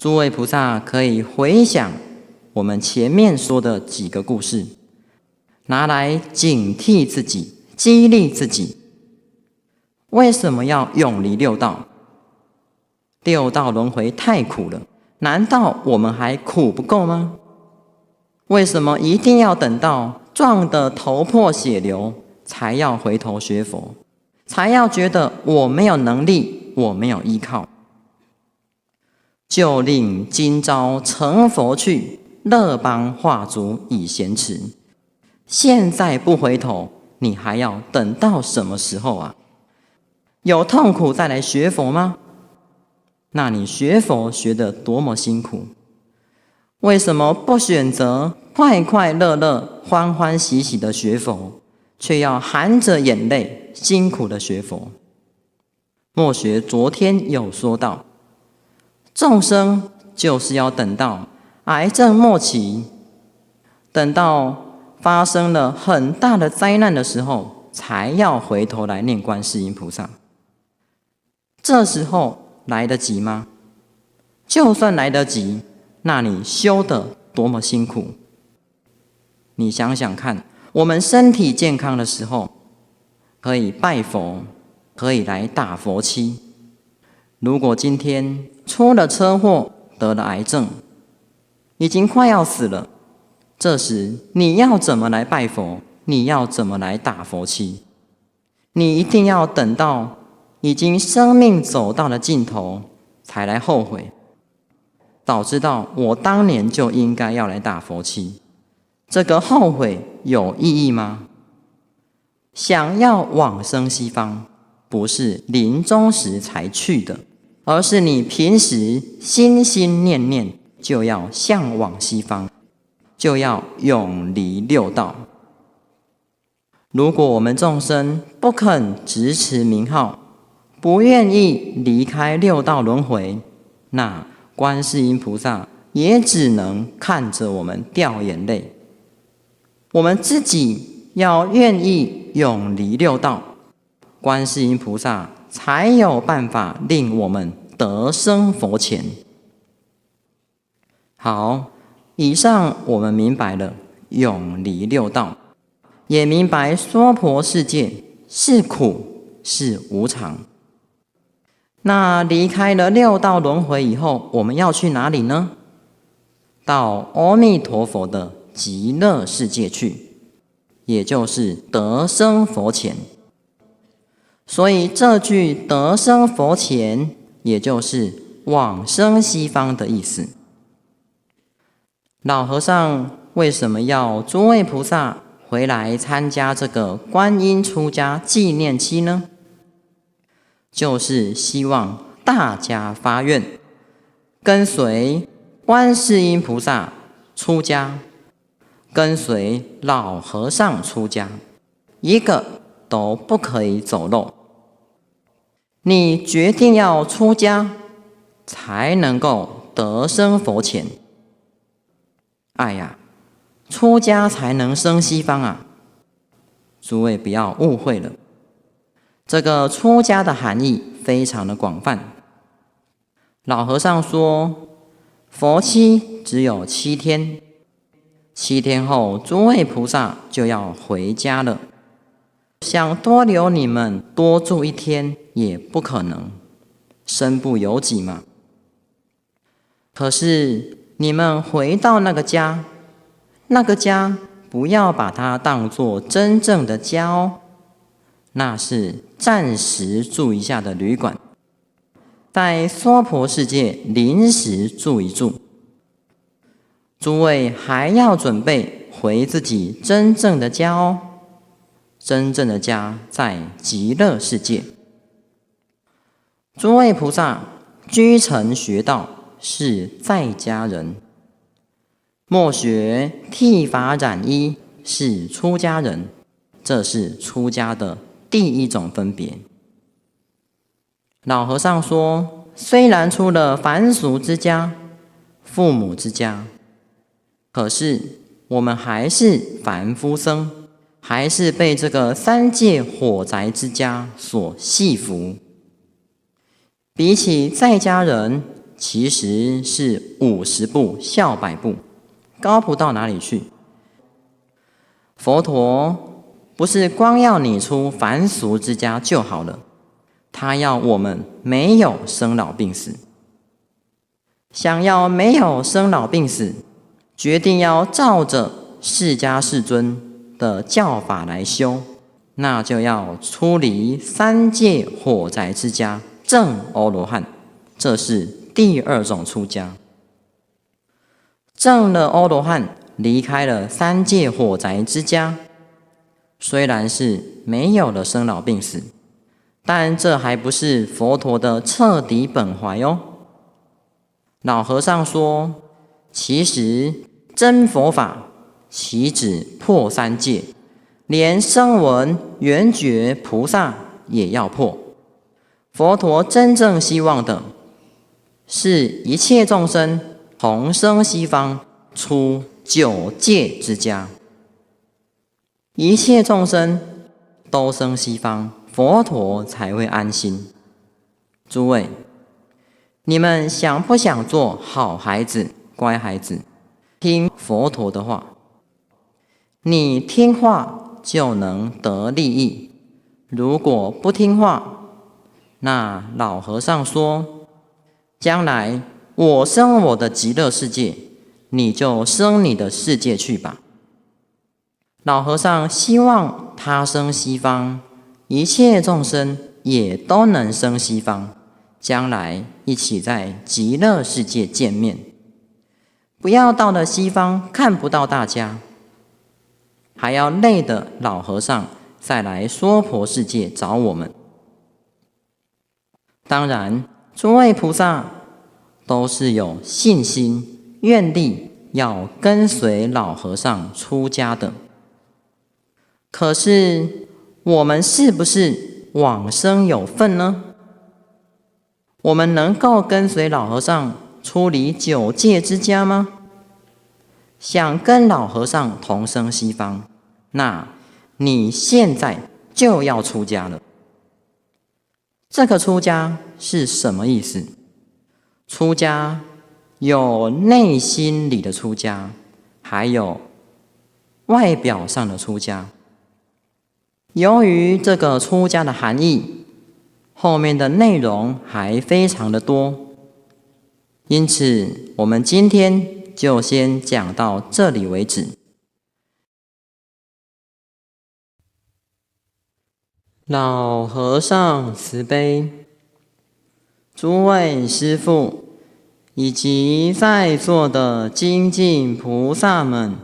诸位菩萨可以回想我们前面说的几个故事，拿来警惕自己，激励自己。为什么要永离六道？六道轮回太苦了，难道我们还苦不够吗？为什么一定要等到撞得头破血流才要回头学佛，才要觉得我没有能力，我没有依靠？就令今朝成佛去，乐邦化足以咸迟。现在不回头，你还要等到什么时候啊？有痛苦再来学佛吗？那你学佛学得多么辛苦？为什么不选择快快乐乐、欢欢喜喜的学佛，却要含着眼泪辛苦的学佛？末学昨天有说到，众生就是要等到癌症末期，等到发生了很大的灾难的时候，才要回头来念观世音菩萨。这时候来得及吗？就算来得及，那你修得多么辛苦？你想想看，我们身体健康的时候，可以拜佛，可以来打佛七。如果今天出了车祸，得了癌症，已经快要死了，这时你要怎么来拜佛？你要怎么来打佛七？你一定要等到已经生命走到了尽头，才来后悔。早知道我当年就应该要来打佛七，这个后悔有意义吗？想要往生西方，不是临终时才去的，而是你平时心心念念就要向往西方，就要永离六道。如果我们众生不肯执持名号，不愿意离开六道轮回，那观世音菩萨也只能看着我们掉眼泪。我们自己要愿意永离六道，观世音菩萨才有办法令我们得生佛前。好，以上我们明白了永离六道，也明白娑婆世界是苦是无常。那离开了六道轮回以后，我们要去哪里呢？到阿弥陀佛的极乐世界去，也就是得生佛前。所以这句得生佛前，也就是往生西方的意思。老和尚为什么要诸位菩萨回来参加这个观音出家纪念期呢？就是希望大家发愿，跟随观世音菩萨出家，跟随老和尚出家，一个都不可以走漏。你决定要出家，才能够得生佛前。哎呀，出家才能生西方啊！诸位不要误会了，这个出家的含义非常的广泛。老和尚说，佛期只有7天，7天后诸位菩萨就要回家了。想多留你们多住1天也不可能，身不由己嘛。可是你们回到那个家，那个家不要把它当作真正的家哦，那是暂时住一下的旅馆，在娑婆世界临时住一住。诸位还要准备回自己真正的家哦，真正的家在极乐世界。诸位菩萨居尘学道是在家人，末学剃发染衣是出家人，这是出家的第一种分别。老和尚说，虽然出了凡俗之家、父母之家，可是我们还是凡夫僧，还是被这个3界火宅之家所系服。比起在家人，其实是50步笑百步，高不到哪里去。佛陀不是光要你出凡俗之家就好了，他要我们没有生老病死。想要没有生老病死，决定要照着释迦世尊的教法来修，那就要出离三界火宅之家，证阿罗汉，这是第2种出家。证了阿罗汉，离开了三界火宅之家，虽然是没有了生老病死，但这还不是佛陀的彻底本怀哦。老和尚说，其实真佛法岂止破三界，连声闻缘觉菩萨也要破。佛陀真正希望的是一切众生同生西方，出9界之家。一切众生都生西方，佛陀才会安心。诸位，你们想不想做好孩子、乖孩子，听佛陀的话？你听话就能得利益，如果不听话，那老和尚说，将来我生我的极乐世界，你就生你的世界去吧。老和尚希望他生西方，一切众生也都能生西方，将来一起在极乐世界见面。不要到了西方看不到大家，还要累的老和尚再来娑婆世界找我们。当然，诸位菩萨都是有信心、愿力，要跟随老和尚出家的。可是，我们是不是往生有份呢？我们能够跟随老和尚出离9界之家吗？想跟老和尚同生西方，那你现在就要出家了。这个出家是什么意思？出家有内心里的出家，还有外表上的出家。由于这个出家的含义，后面的内容还非常的多，因此我们今天就先讲到这里为止。老和尚慈悲，诸位师父以及在座的精进菩萨们，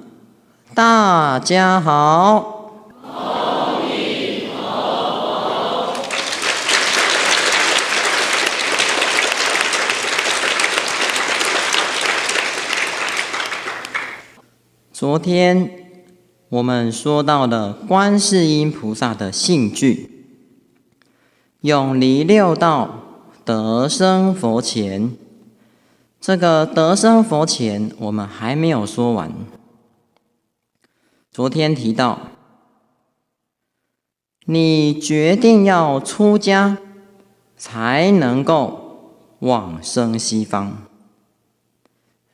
大家好。昨天我们说到了观世音菩萨的性具，永离六道，得生佛前。这个得生佛前我们还没有说完。昨天提到，你决定要出家，才能够往生西方。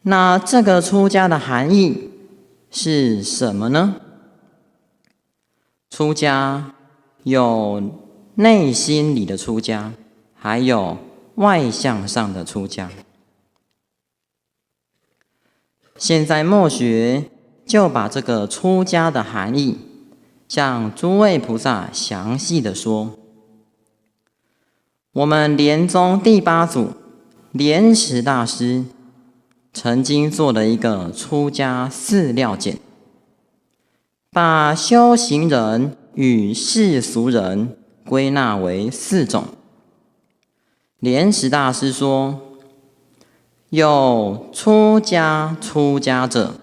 那这个出家的含义是什么呢？出家有内心里的出家，还有外向上的出家。现在末学就把这个出家的含义向诸位菩萨详细的说。我们莲宗第8祖莲池大师曾经做了一个出家4料简，把修行人与世俗人归纳为4种。莲池大师说，有出家者，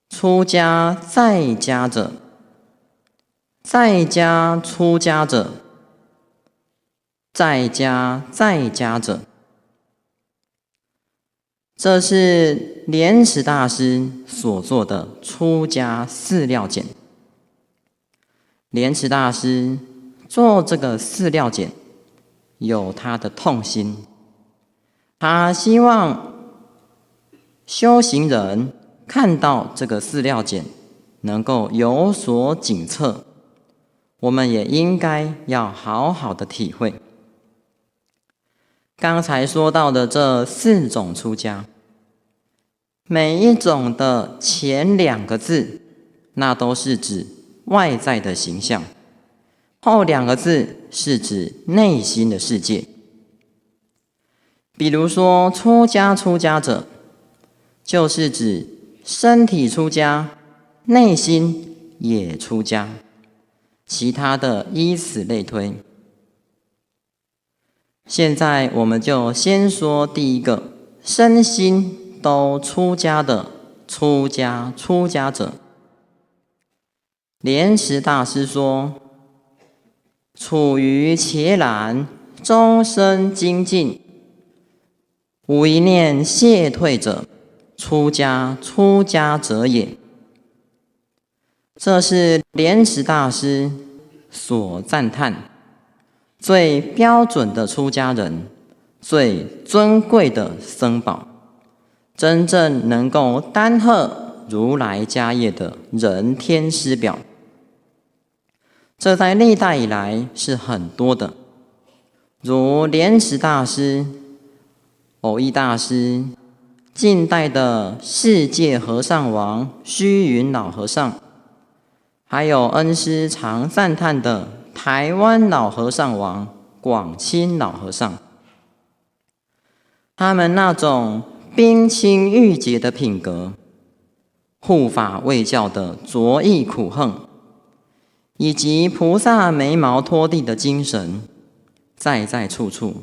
出家在家者，在家出家者，在家在家者。这是莲池大师所做的出家4料简。莲池大师做这个4料简，有他的痛心。他希望修行人看到这个饲料简能够有所警策，我们也应该要好好的体会。刚才说到的这4种出家，每一种的前2个字，那都是指外在的形象，后2个字是指内心的世界。比如说出家者，就是指身体出家，内心也出家，其他的依此类推。现在我们就先说第一个，身心都出家的出家者。莲池大师说，处于伽蓝，终身精进，无一念懈退者，出家者也。这是莲池大师所赞叹最标准的出家人，最尊贵的僧宝，真正能够担荷如来家业的人天师表。这在历代以来是很多的，如莲池大师、藕益大师，近代的世界和尚王虚云老和尚，还有恩师常赞叹的台湾老和尚王广钦老和尚。他们那种冰清玉洁的品格，护法卫教的卓异苦恨，以及菩萨眉毛拖地的精神，在在处处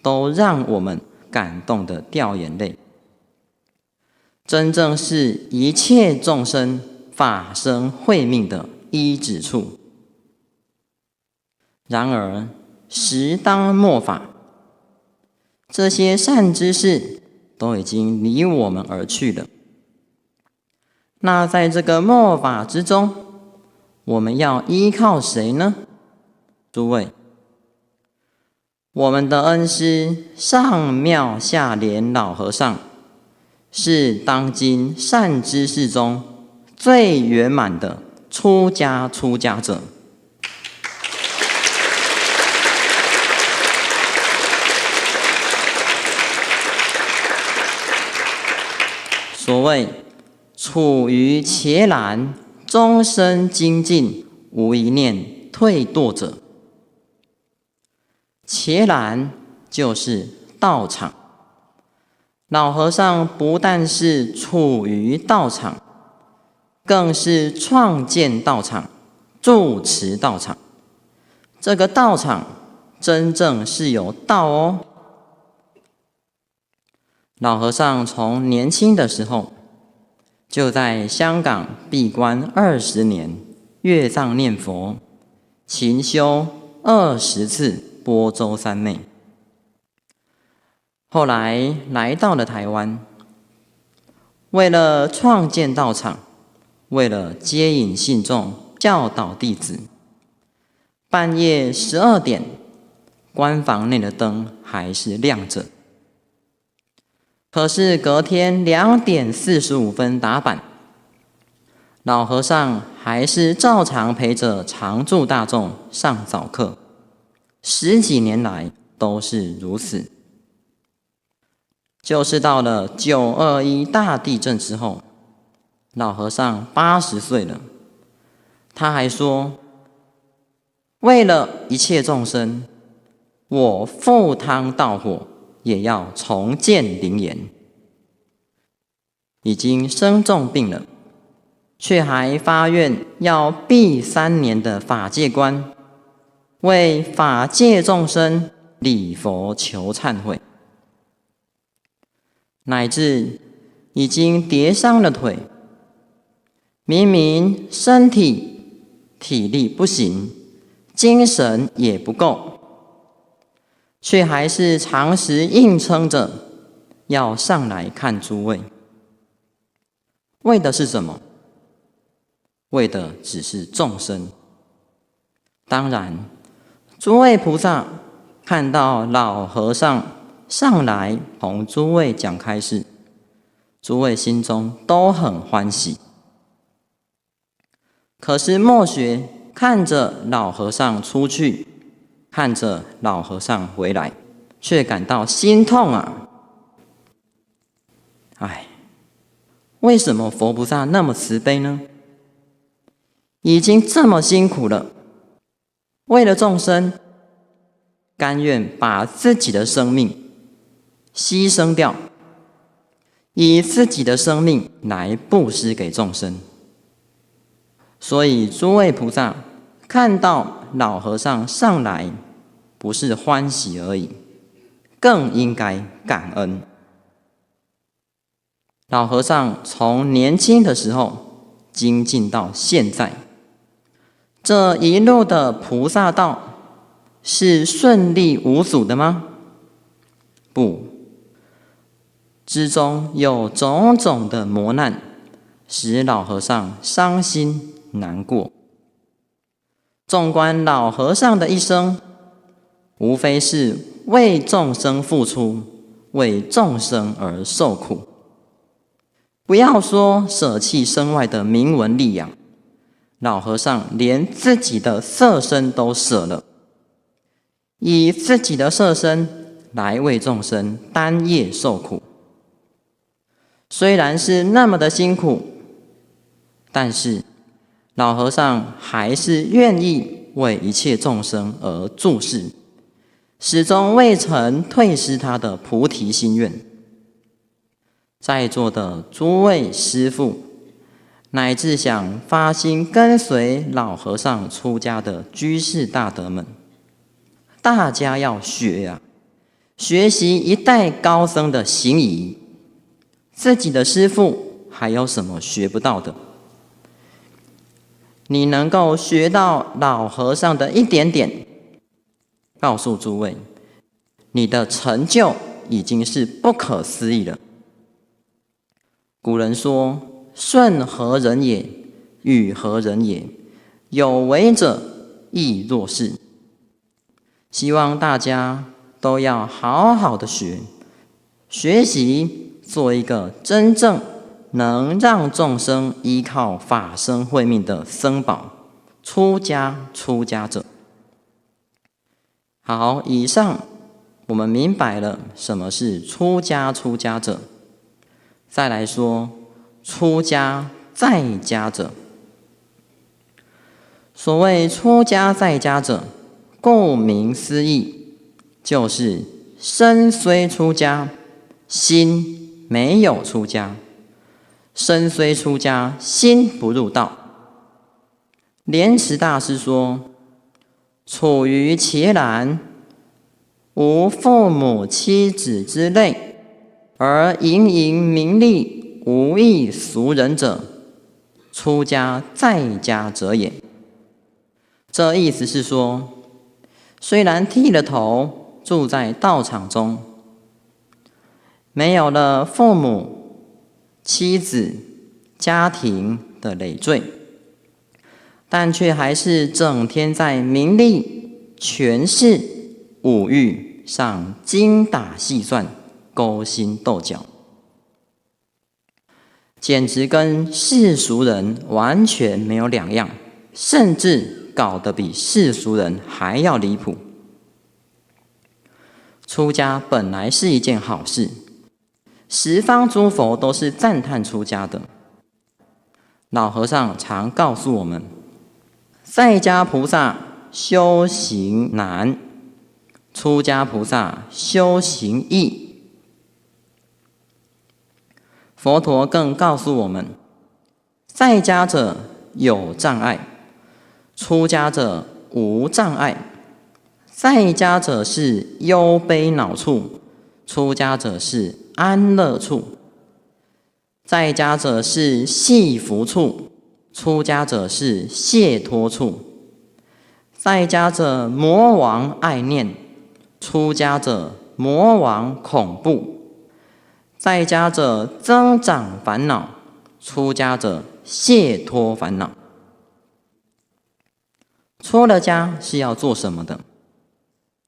都让我们感动得掉眼泪。真正是一切众生法身慧命的依止处。然而时当末法，这些善知识都已经离我们而去了。那在这个末法之中，我们要依靠谁呢？诸位，我们的恩师上妙下莲老和尚，是当今善知识中最圆满的出家者。所谓处于伽蓝，终身精进，无一念退堕者。伽蓝就是道场，老和尚不但是处于道场，更是创建道场、住持道场。这个道场真正是有道哦。老和尚从年轻的时候就在香港闭关20年，阅藏念佛，勤修20次般舟三昧。后来来到了台湾，为了创建道场，为了接引信众、教导弟子，半夜12点，关房内的灯还是亮着。可是隔天2点45分打板，老和尚还是照常陪着常住大众上早课，10几年来都是如此。就是到了921大地震之后，老和尚80岁了，他还说，为了一切众生，我赴汤蹈火也要重建灵岩。已经生重病了，却还发愿要闭3年的法界关，为法界众生礼佛求忏悔，乃至已经跌伤了腿，明明身体体力不行，精神也不够，却还是常时硬撑着要上来看诸位。为的是什么？为的只是众生。当然，诸位菩萨看到老和尚上来同诸位讲开示，诸位心中都很欢喜。可是默学看着老和尚出去，看着老和尚回来，却感到心痛啊！唉，为什么佛菩萨那么慈悲呢？已经这么辛苦了，为了众生，甘愿把自己的生命牺牲掉，以自己的生命来布施给众生。所以诸位菩萨看到老和尚上来，不是欢喜而已，更应该感恩。老和尚从年轻的时候精进到现在，这一路的菩萨道是顺利无阻的吗？不，之中有种种的磨难，使老和尚伤心难过。纵观老和尚的一生，无非是为众生付出，为众生而受苦。不要说舍弃身外的名闻利养，老和尚连自己的色身都舍了，以自己的色身来为众生担业受苦。虽然是那么的辛苦，但是老和尚还是愿意为一切众生而注视，始终未曾退失他的菩提心愿。在座的诸位师父，乃至想发心跟随老和尚出家的居士大德们，大家要学啊，学习一代高僧的行仪。自己的师父还有什么学不到的？你能够学到老和尚的一点点，告诉诸位，你的成就已经是不可思议了。古人说：顺何人也？与何人也？有为者亦若是。希望大家都要好好的学习，做一个真正能让众生依靠法身慧命的僧宝，出家者。好，以上我们明白了什么是出家者。再来说出家在家者。所谓出家在家者，顾名思义，就是身虽出家，心没有出家；身虽出家，心不入道。莲池大师说：处于伽蓝，无父母妻子之类，而营营名利，无益俗人者，出家在家者也。这意思是说，虽然剃了头，住在道场中，没有了父母、妻子、家庭的累赘，但却还是整天在名利、权势、五欲上精打细算，勾心斗角，简直跟世俗人完全没有两样，甚至搞得比世俗人还要离谱。出家本来是一件好事，十方诸佛都是赞叹出家的。老和尚常告诉我们，在家菩萨修行难，出家菩萨修行易。佛陀更告诉我们，在家者有障碍，出家者无障碍。在家者是忧悲恼处，出家者是安乐处。在家者是系福处，出家者是解脱处。在家者魔王爱念，出家者魔王恐怖。在家者增长烦恼，出家者解脱烦恼。出了家是要做什么的？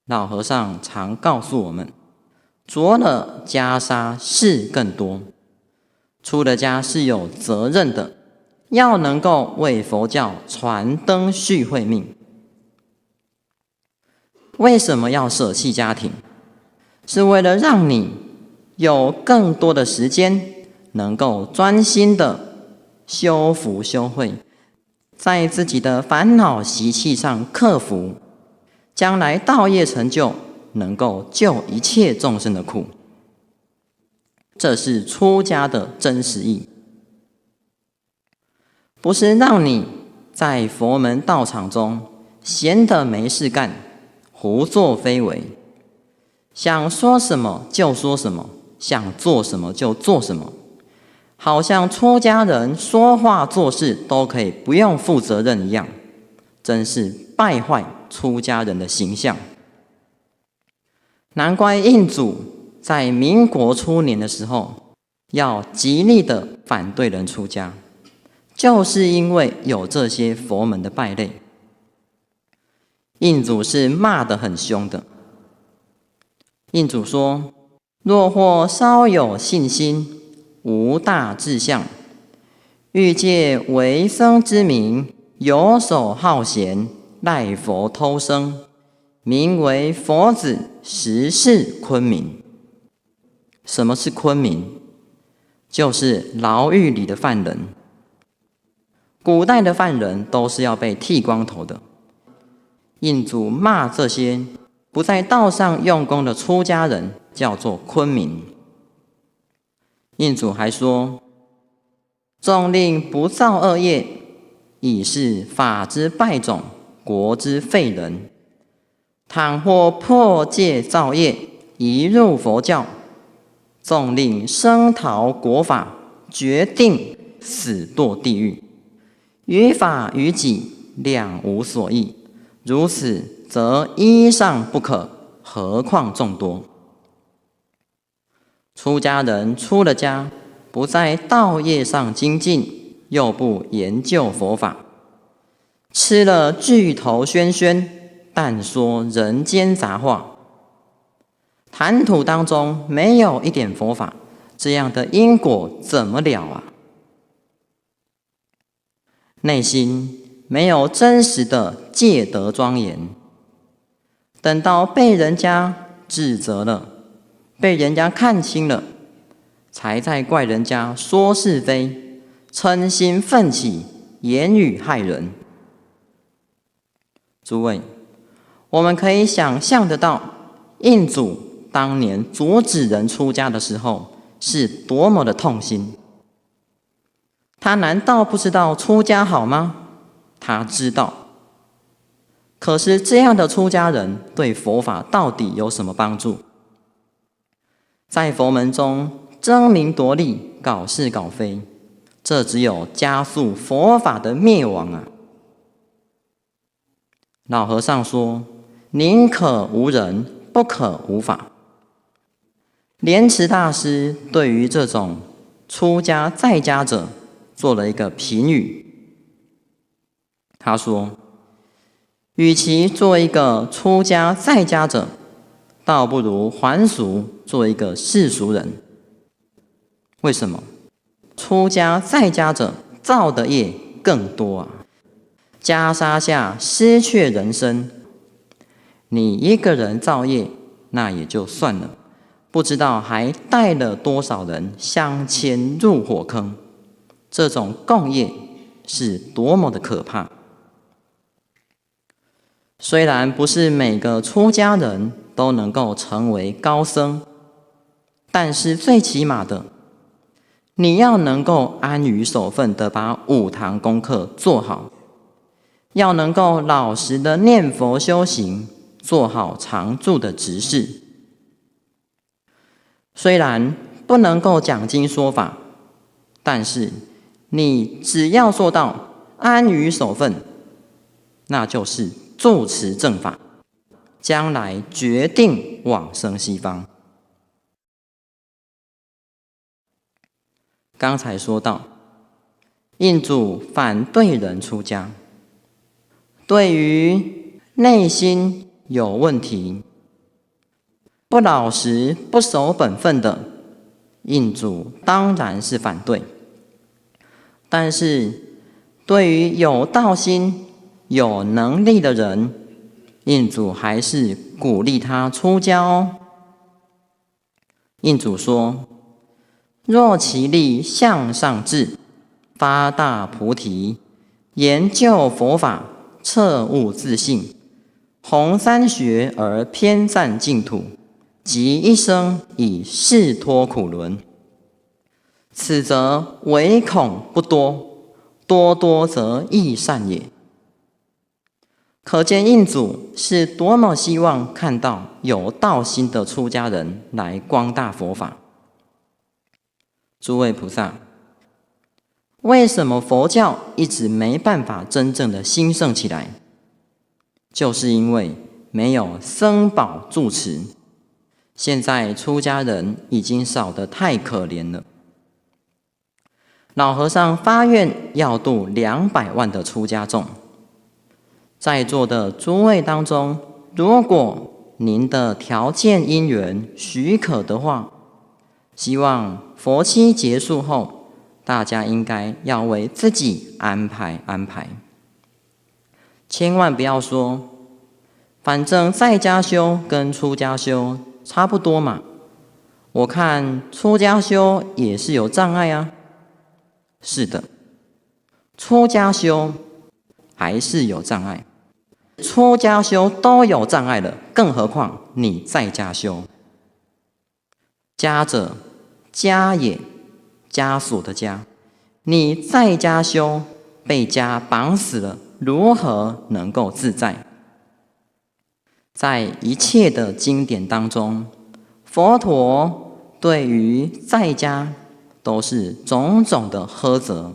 老和尚常告诉我们，着了袈裟事更多。出了家是有责任的，要能够为佛教传灯续慧命。为什么要舍弃家庭？是为了让你有更多的时间，能够专心的修福修慧，在自己的烦恼习气上克服，将来道业成就，能够救一切众生的苦。这是出家的真实意，不是让你在佛门道场中闲得没事干，胡作非为，想说什么就说什么，想做什么就做什么，好像出家人说话做事都可以不用负责任一样，真是败坏出家人的形象。难怪印祖在民国初年的时候，要极力的反对人出家，就是因为有这些佛门的败类。印祖是骂得很凶的。印祖说：若或稍有信心，无大志向，欲借为僧之名，游手好闲，赖佛偷生，名为佛子，实是昆明。什么是昆明？就是牢狱里的犯人。古代的犯人都是要被剃光头的。印祖骂这些不在道上用功的出家人叫做昆明。印祖还说：纵令不造恶业，已是法之败种，国之废人。倘或破戒造业，移入佛教，纵令声逃国法，决定死堕地狱。于法于己，两无所益。如此，则一上不可，何况众多。出家人出了家，不在道业上精进，又不研究佛法，吃了巨头轩轩，但说人间杂话，谈吐当中没有一点佛法，这样的因果怎么了啊？内心没有真实的戒德庄严，等到被人家指责了，被人家看清了，才在怪人家说是非，嗔心奋起，言语害人。诸位，我们可以想象得到，印祖当年阻止人出家的时候，是多么的痛心。他难道不知道出家好吗？他知道。可是这样的出家人对佛法到底有什么帮助？在佛门中争名夺利，搞是搞非，这只有加速佛法的灭亡啊！老和尚说：宁可无人，不可无法。莲池大师对于这种出家在家者做了一个评语。他说：与其做一个出家在家者，倒不如还俗做一个世俗人。为什么？出家在家者造的业更多啊！袈裟下失却人生，你一个人造业那也就算了，不知道还带了多少人相牵入火坑。这种共业是多么的可怕！虽然不是每个出家人都能够成为高僧，但是最起码的，你要能够安于守分的把五堂功课做好，要能够老实的念佛修行，做好常住的执事。虽然不能够讲经说法，但是你只要做到安于守分，那就是住持正法，将来决定往生西方。刚才说到，印祖反对人出家，对于内心有问题、不老实、不守本分的，印主当然是反对。但是对于有道心、有能力的人，印主还是鼓励他出家哦。印主说：若其力向上至，发大菩提，研究佛法，彻悟自性，弘三学而偏赞净土，即一生以示脱苦轮，此则唯恐不多，多多则益善也。可见印主是多么希望看到有道心的出家人来光大佛法。诸位菩萨，为什么佛教一直没办法真正的兴盛起来？就是因为没有僧宝住持。现在出家人已经少得太可怜了。老和尚发愿要度200万的出家众，在座的诸位当中，如果您的条件因缘许可的话，希望佛期结束后，大家应该要为自己安排安排。千万不要说，反正在家修跟出家修差不多嘛，我看出家修也是有障碍啊。是的，出家修还是有障碍，出家修都有障碍了，更何况你在家修。家者，家也，枷锁的枷。你在家修，被家绑死了，如何能够自在？在一切的经典当中，佛陀对于在家都是种种的呵责，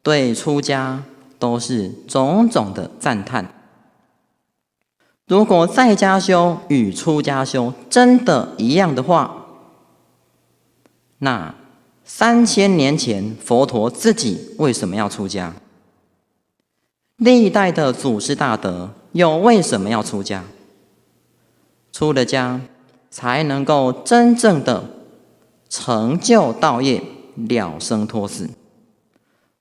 对出家都是种种的赞叹。如果在家修与出家修真的一样的话，那3000年前佛陀自己为什么要出家？历代的祖师大德又为什么要出家？出了家才能够真正的成就道业，了生脱死。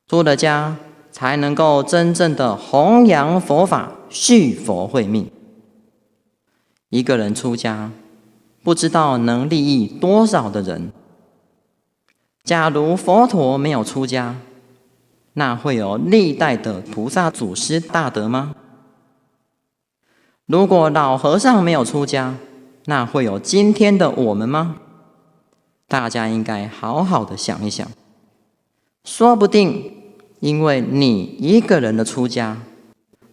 出了家才能够真正的弘扬佛法，续佛慧命。一个人出家，不知道能利益多少的人。假如佛陀没有出家，那会有历代的菩萨祖师大德吗？如果老和尚没有出家，那会有今天的我们吗？大家应该好好的想一想。说不定因为你一个人的出家，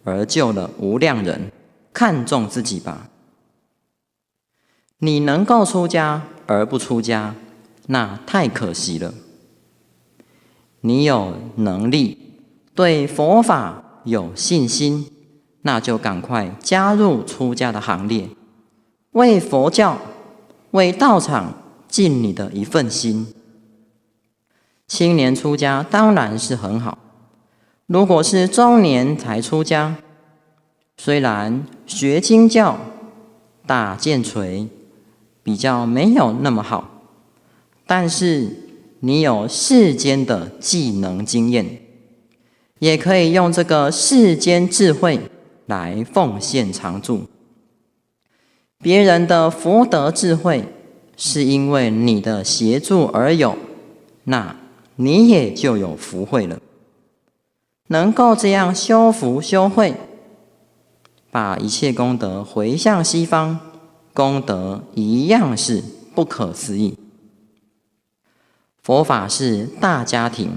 而救了无量人，看重自己吧。你能够出家而不出家，那太可惜了。你有能力，对佛法有信心，那就赶快加入出家的行列，为佛教、为道场尽你的一份心。青年出家当然是很好，如果是中年才出家，虽然学经教、打剑锤比较没有那么好，但是你有世间的技能经验，也可以用这个世间智慧来奉献常住。别人的福德智慧是因为你的协助而有，那你也就有福慧了。能够这样修福修慧，把一切功德回向西方，功德一样是不可思议。佛法是大家庭，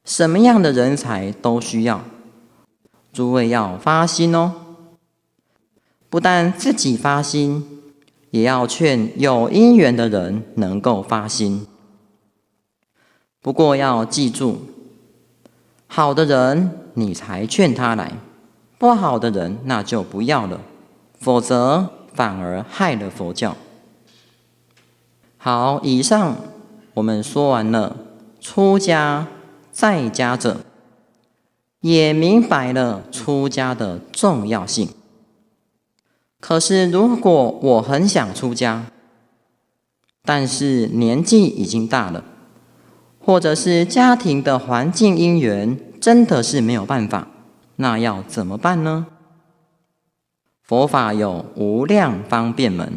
什么样的人才都需要。诸位要发心哦，不但自己发心，也要劝有因缘的人能够发心。不过要记住，好的人你才劝他来，不好的人那就不要了，否则反而害了佛教。好，以上我们说完了出家在家者，也明白了出家的重要性。可是如果我很想出家，但是年纪已经大了，或者是家庭的环境因缘真的是没有办法，那要怎么办呢？佛法有无量方便门，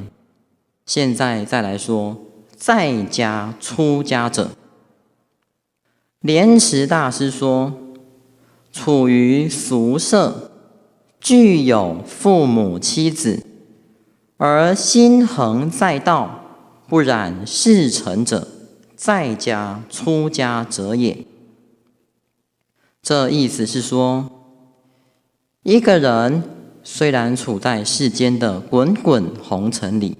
现在再来说在家出家者。莲池大师说，处于俗舍，具有父母妻子，而心恒在道，不染世尘者，在家出家者也。这意思是说，一个人虽然处在世间的滚滚红尘里，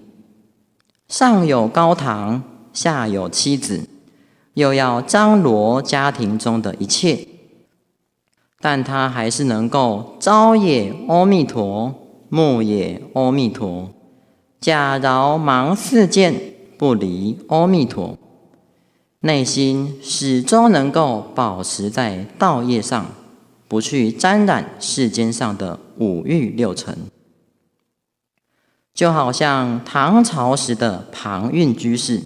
上有高堂，下有妻子，又要张罗家庭中的一切，但他还是能够朝也阿弥陀，暮也阿弥陀，假饶忙世间，不离阿弥陀，内心始终能够保持在道业上，不去沾染世间上的五欲六尘。就好像唐朝时的庞蕴居士，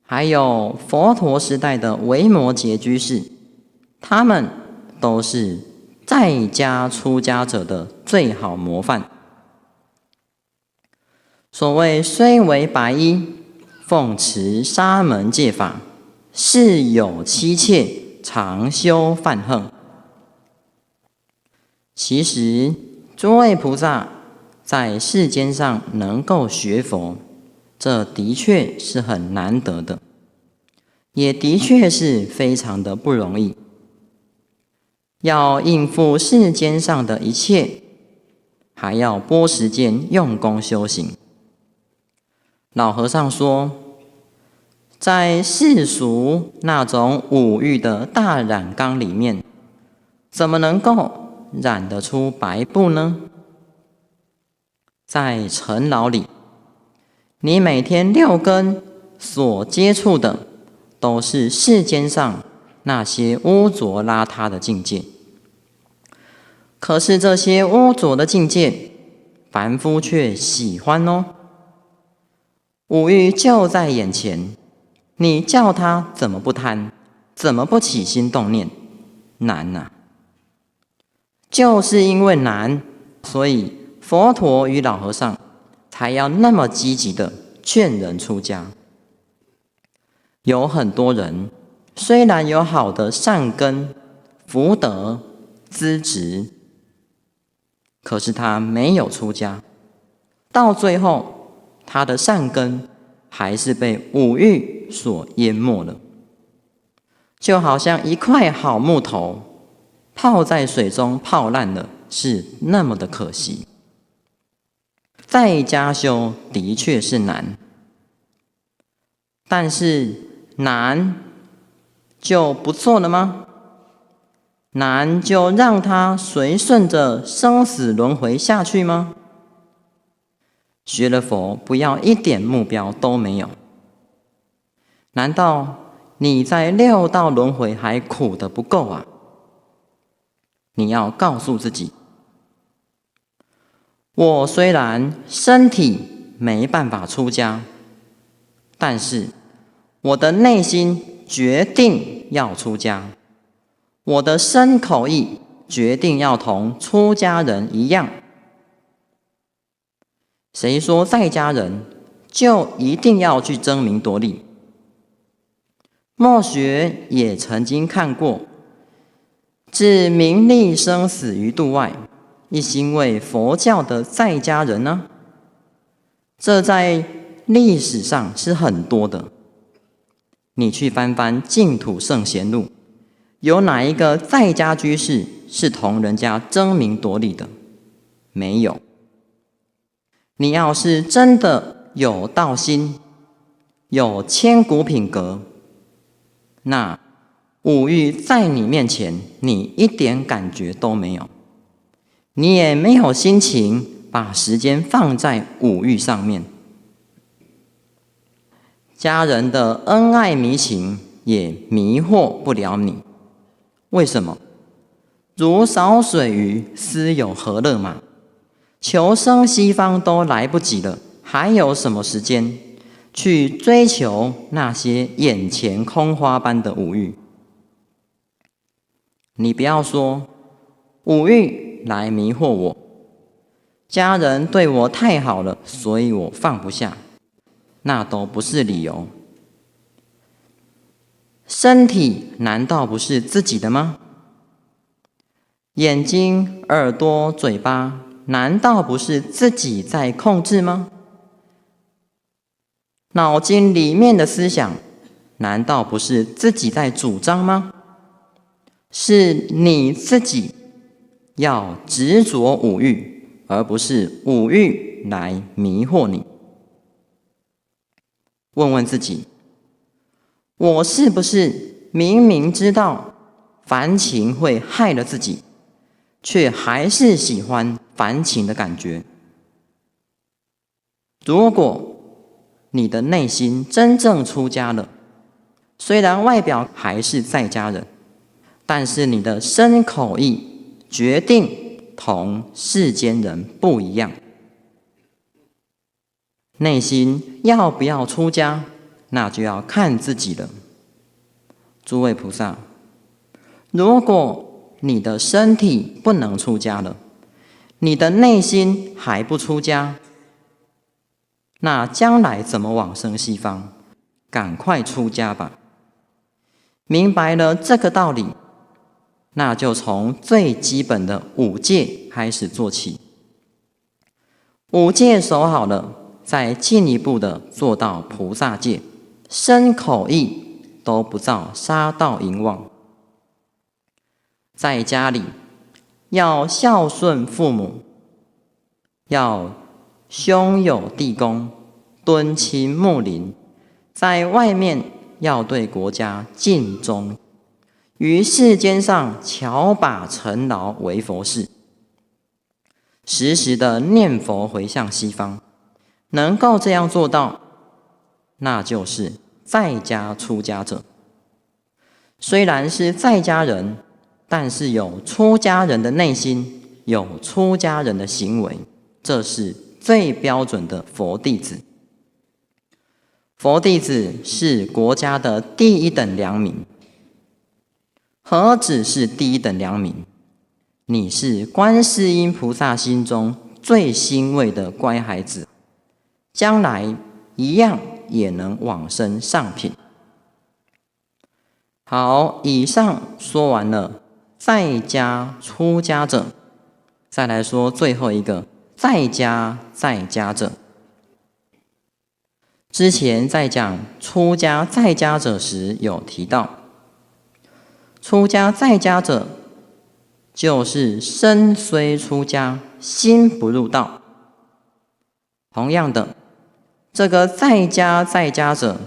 还有佛陀时代的维摩诘居士，他们都是在家出家者的最好模范。所谓虽为白衣，奉持沙门戒法，事有妻妾，常修梵行。其实诸位菩萨在世间上能够学佛，这的确是很难得的，也的确是非常的不容易。要应付世间上的一切，还要拨时间用功修行。老和尚说，在世俗那种五欲的大染缸里面，怎么能够染得出白布呢？在尘劳里，你每天六根所接触的都是世间上那些污浊邋遢的境界。可是这些污浊的境界，凡夫却喜欢哦。五欲就在眼前，你叫他怎么不贪，怎么不起心动念？难啊！就是因为难，所以佛陀与老和尚才要那么积极的劝人出家。有很多人虽然有好的善根、福德、资质，可是他没有出家，到最后他的善根还是被五欲所淹没了。就好像一块好木头泡在水中泡烂了，是那么的可惜。在家修的确是难，但是难就不做了吗？难就让它随顺着生死轮回下去吗？学了佛，不要一点目标都没有。难道你在六道轮回还苦得不够啊？你要告诉自己，我虽然身体没办法出家，但是我的内心决定要出家，我的身口意决定要同出家人一样。谁说在家人就一定要去争名夺利？墨学也曾经看过，置名利生死于度外，一心为佛教的在家人呢？这在历史上是很多的。你去翻翻净土圣贤录，有哪一个在家居士是同人家争名夺利的？没有。你要是真的有道心，有千古品格，那五欲在你面前，你一点感觉都没有，你也没有心情把时间放在五欲上面。家人的恩爱迷情也迷惑不了你。为什么？如少水鱼，斯有何乐嘛？求生西方都来不及了，还有什么时间去追求那些眼前空花般的五欲？你不要说五欲来迷惑我，家人对我太好了，所以我放不下，那都不是理由。身体难道不是自己的吗？眼睛、耳朵、嘴巴难道不是自己在控制吗？脑筋里面的思想难道不是自己在主张吗？是你自己要执着五欲，而不是五欲来迷惑你。问问自己，我是不是明明知道烦情会害了自己，却还是喜欢烦情的感觉？如果你的内心真正出家了，虽然外表还是在家人，但是你的身口意决定同世间人不一样。内心要不要出家，那就要看自己了。诸位菩萨，如果你的身体不能出家了，你的内心还不出家，那将来怎么往生西方？赶快出家吧！明白了这个道理，那就从最基本的五戒开始做起。五戒守好了，再进一步的做到菩萨戒，身口意都不造杀盗淫妄。在家里要孝顺父母，要兄友弟恭，敦亲睦邻；在外面要对国家尽忠，于世间上巧把尘劳为佛事，时时的念佛回向西方。能够这样做到，那就是在家出家者。虽然是在家人，但是有出家人的内心，有出家人的行为，这是最标准的佛弟子。佛弟子是国家的第一等良民。何止是第一等良民？你是观世音菩萨心中最欣慰的乖孩子，将来一样也能往生上品。好，以上说完了在家出家者，再来说最后一个在家在家者。之前在讲出家在家者时有提到，出家在家者就是身虽出家，心不入道。同样的，这个在家在家者，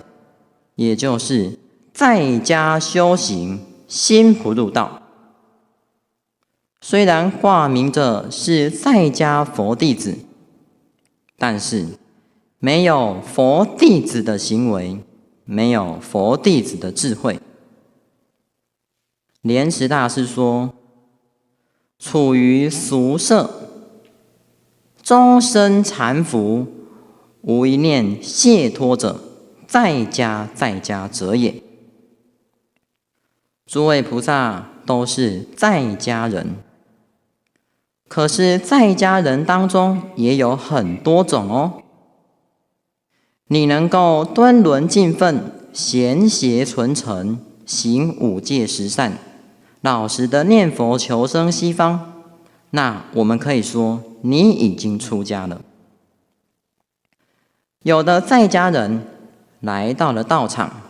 也就是在家修行，心不入道。虽然挂名着是在家佛弟子，但是没有佛弟子的行为，没有佛弟子的智慧。莲池大师说，处于俗舍，终身缠缚，无一念解脱者，在家在家者也。诸位菩萨都是在家人，可是在家人当中也有很多种哦。你能够敦伦尽分，贤邪纯诚，行五戒十善，老实的念佛求生西方，那我们可以说你已经出家了。有的在家人来到了道场，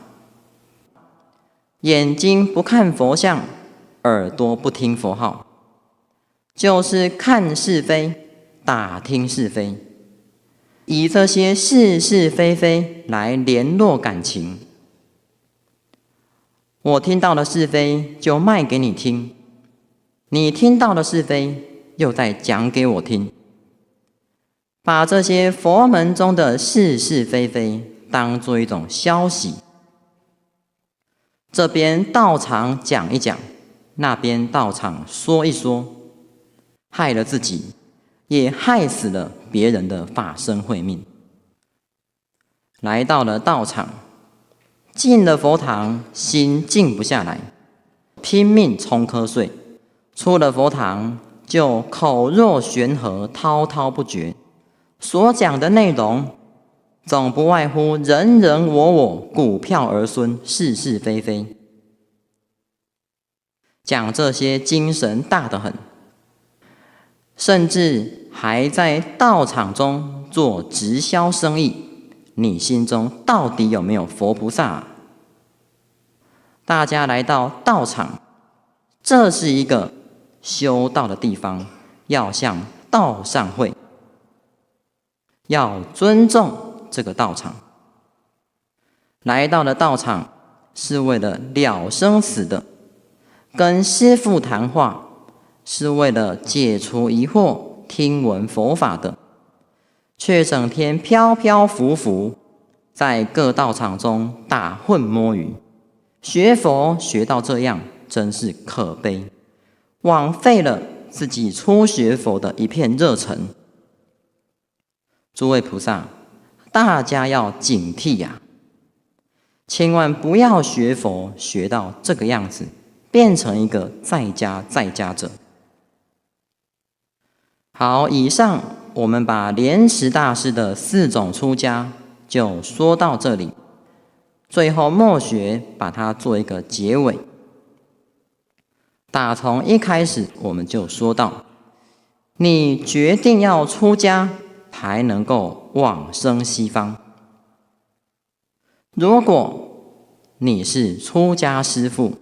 眼睛不看佛像，耳朵不听佛号，就是看是非，打听是非，以这些是是非非来联络感情。我听到的是非就卖给你听，你听到的是非又再讲给我听，把这些佛门中的是是非非当作一种消息。这边道场讲一讲，那边道场说一说，害了自己，也害死了别人的法身慧命。来到了道场，进了佛堂，心静不下来，拼命冲瞌睡。出了佛堂，就口若悬河，滔滔不绝。所讲的内容，总不外乎人人我我、股票儿孙、是是非非。讲这些精神大得很，甚至还在道场中做直销生意。你心中到底有没有佛菩萨啊？大家来到道场，这是一个修道的地方，要向道上会，要尊重这个道场。来到了道场，是为了了生死的，跟师父谈话，是为了解除疑惑、听闻佛法的，却整天飘飘浮浮，在各道场中打混摸鱼。学佛学到这样，真是可悲，枉费了自己初学佛的一片热忱。诸位菩萨，大家要警惕呀，千万不要学佛学到这个样子，变成一个在家者。好，以上我们把莲池大师的4种出家就说到这里，最后末学把它做一个结尾。打从一开始我们就说到，你决定要出家才能够往生西方。如果你是出家师父，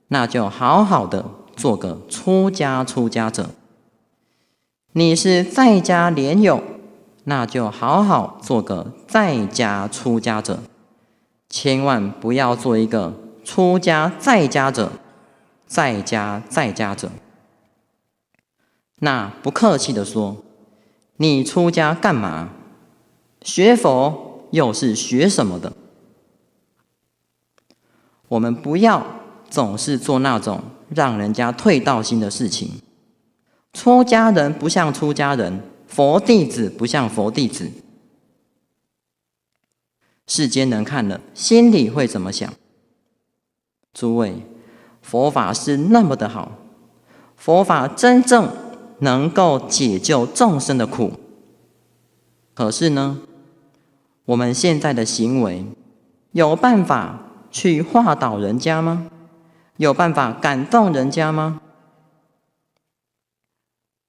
那就好好的做个出家者。你是在家莲友，那就好好做个在家出家者，千万不要做一个出家在家者，在家者。那不客气的说，你出家干嘛？学佛又是学什么的？我们不要总是做那种让人家退道心的事情。出家人不像出家人，佛弟子不像佛弟子。世间人看了，心里会怎么想？诸位，佛法是那么的好，佛法真正能够解救众生的苦。可是呢，我们现在的行为，有办法去化导人家吗？有办法感动人家吗？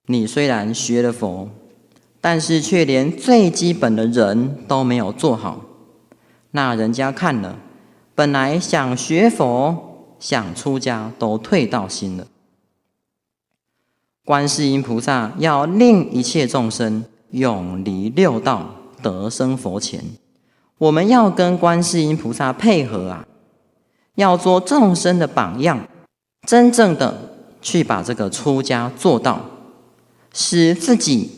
你虽然学了佛，但是却连最基本的人都没有做好，那人家看了，本来想学佛、想出家都退道心了。观世音菩萨要令一切众生永离六道，得生佛前。我们要跟观世音菩萨配合啊，要做众生的榜样，真正的去把这个出家做到，使自己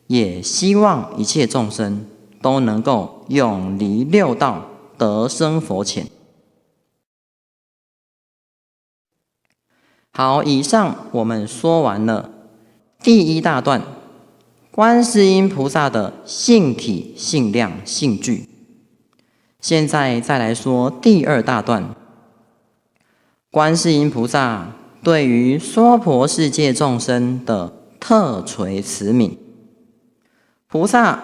也希望一切众生都能够永离六道，得生佛前。好，以上我们说完了第1大段，观世音菩萨的性体、性量、性具。现在再来说第2大段，观世音菩萨对于娑婆世界众生的特垂慈悯。菩萨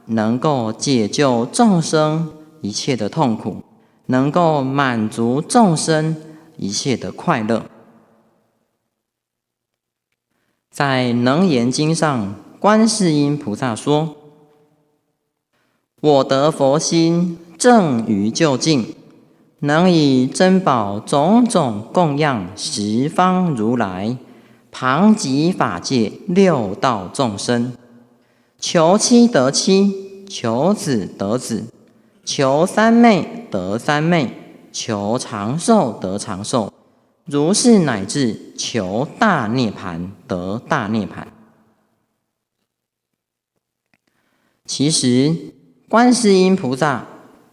能够解救众生一切的痛苦，能够满足众生一切的快乐。在能言经上，观世音菩萨说：我得佛心，正于究竟，能以珍宝种种供养十方如来，旁及法界六道众生，求妻得妻，求子得子，求三昧得三昧，求长寿得长寿，如是乃至求大涅槃得大涅槃。其实观世音菩萨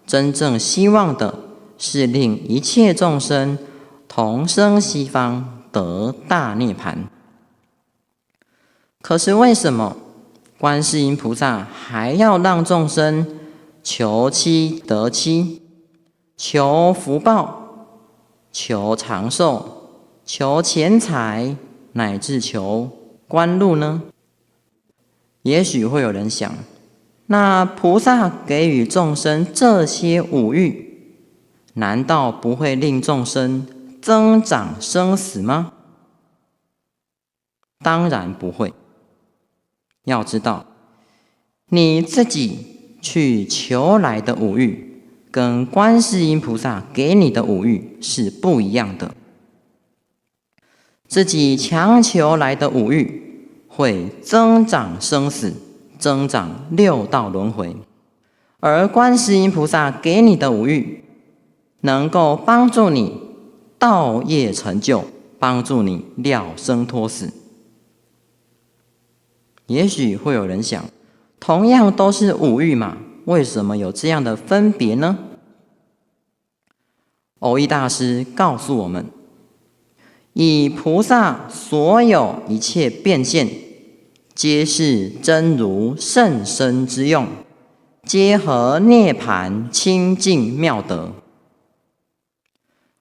真正希望的是令一切众生同生西方得大涅槃。可是为什么观世音菩萨还要让众生求妻得妻，求福报，求长寿，求钱财，乃至求官禄呢？也许会有人想，那菩萨给予众生这些五欲，难道不会令众生增长生死吗？当然不会。要知道，你自己去求来的五欲，跟观世音菩萨给你的五欲是不一样的。自己强求来的五欲，会增长生死，增长六道轮回；而观世音菩萨给你的五欲，能够帮助你道业成就，帮助你了生脱死。也许会有人想，同样都是五欲嘛，为什么有这样的分别呢？蕅益大师告诉我们，以菩萨所有一切变现，皆是真如甚深之用，皆合涅盘清净妙德。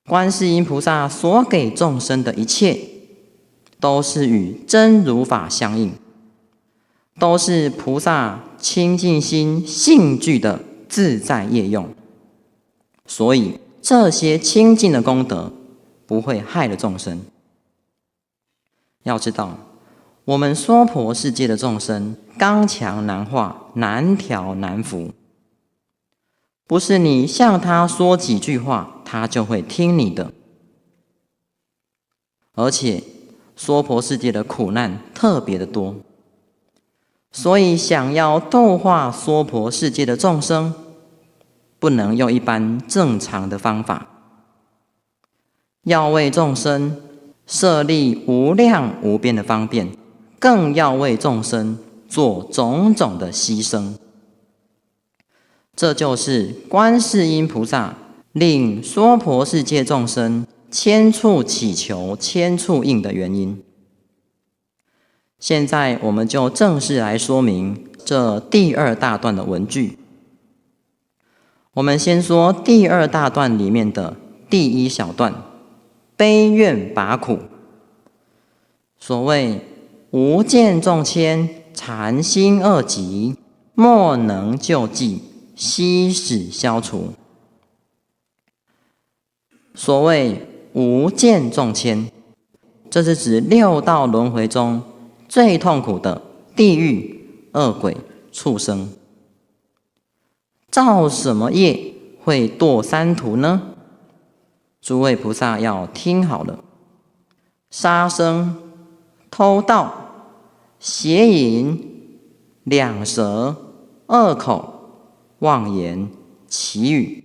观世音菩萨所给众生的一切，都是与真如法相应，都是菩萨清净心性具的自在业用，所以这些清净的功德不会害了众生。要知道，我们娑婆世界的众生刚强难化，难调难服，不是你向他说几句话，他就会听你的。而且娑婆世界的苦难特别的多，所以想要度化娑婆世界的众生，不能用一般正常的方法，要为众生设立无量无边的方便，更要为众生做种种的牺牲。这就是观世音菩萨令娑婆世界众生千处祈求千处应的原因。现在我们就正式来说明这第二大段的文句。我们先说第二大段里面的第一小段，悲愿拔苦。所谓无见众千，禅心恶极，莫能救济，悉使消除。所谓无见众千，这是指六道轮回中最痛苦的地狱、恶鬼、畜生。造什么业会堕三途呢？诸位菩萨要听好了：杀生、偷盗、邪淫、两舌、恶口、妄言、绮语。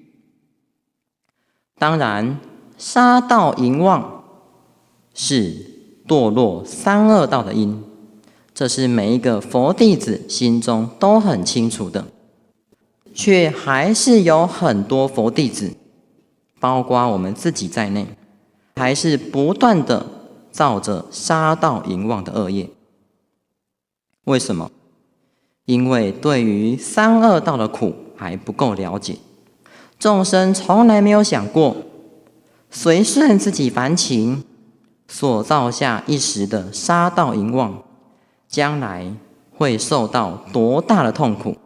当然，杀盗淫妄是堕落三恶道的因，这是每一个佛弟子心中都很清楚的。却还是有很多佛弟子，包括我们自己在内，还是不断的造着杀盗淫妄的恶业。为什么？因为对于三恶道的苦还不够了解，众生从来没有想过，随顺自己凡情所造下一时的杀盗淫妄，将来会受到多大的痛苦。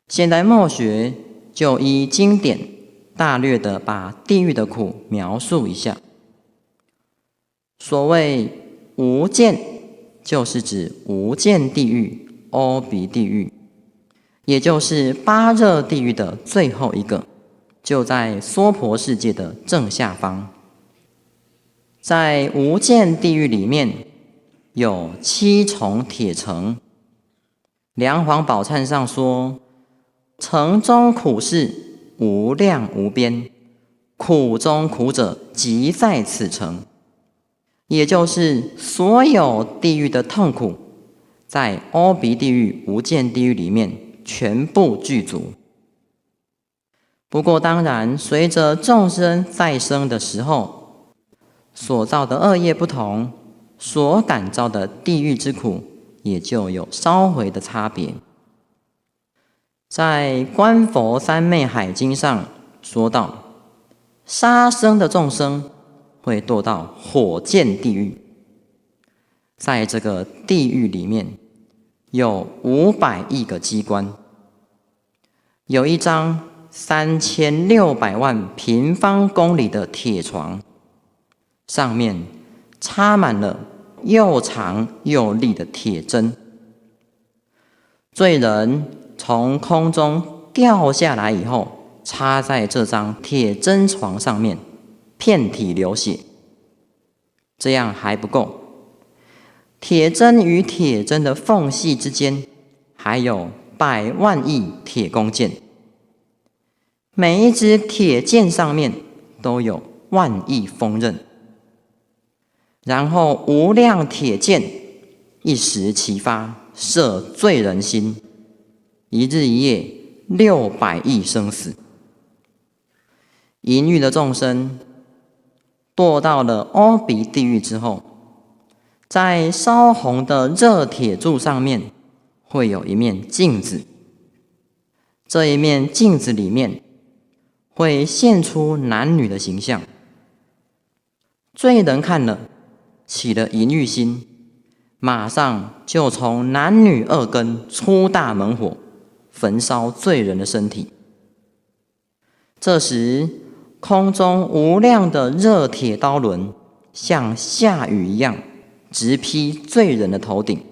现代末学就依经典大略的把地狱的苦描述一下。所谓无间，就是指无间地狱、阿鼻地狱，也就是八热地狱的最后一个，就在娑婆世界的正下方。在无间地狱里面有7重铁城，梁皇宝忏上说，城中苦事无量无边，苦中苦者即在此城。也就是所有地狱的痛苦，在阿鼻地狱、无间地狱里面全部具足。不过当然，随着众生再生的时候，所造的恶业不同，所感召的地狱之苦也就有稍微的差别。在《观佛三昧海经》上说到，杀生的众生会堕到火箭地狱，在这个地狱里面有500亿个机关，有一张3600万平方公里的铁床，上面插满了又长又利的铁针，罪人从空中掉下来以后，插在这张铁针床上面，遍体流血。这样还不够，铁针与铁针的缝隙之间还有100万亿铁弓箭，每一支铁箭上面都有10000亿锋刃，然后无量铁箭一时齐发，射罪人心，一日一夜600亿生死。淫欲的众生堕到了阿鼻地狱之后，在烧红的热铁柱上面会有一面镜子，这一面镜子里面会现出男女的形象。罪人看了起了淫欲心，马上就从男女二根出大猛火，焚烧罪人的身体。这时空中无量的热铁刀轮像下雨一样直劈罪人的头顶，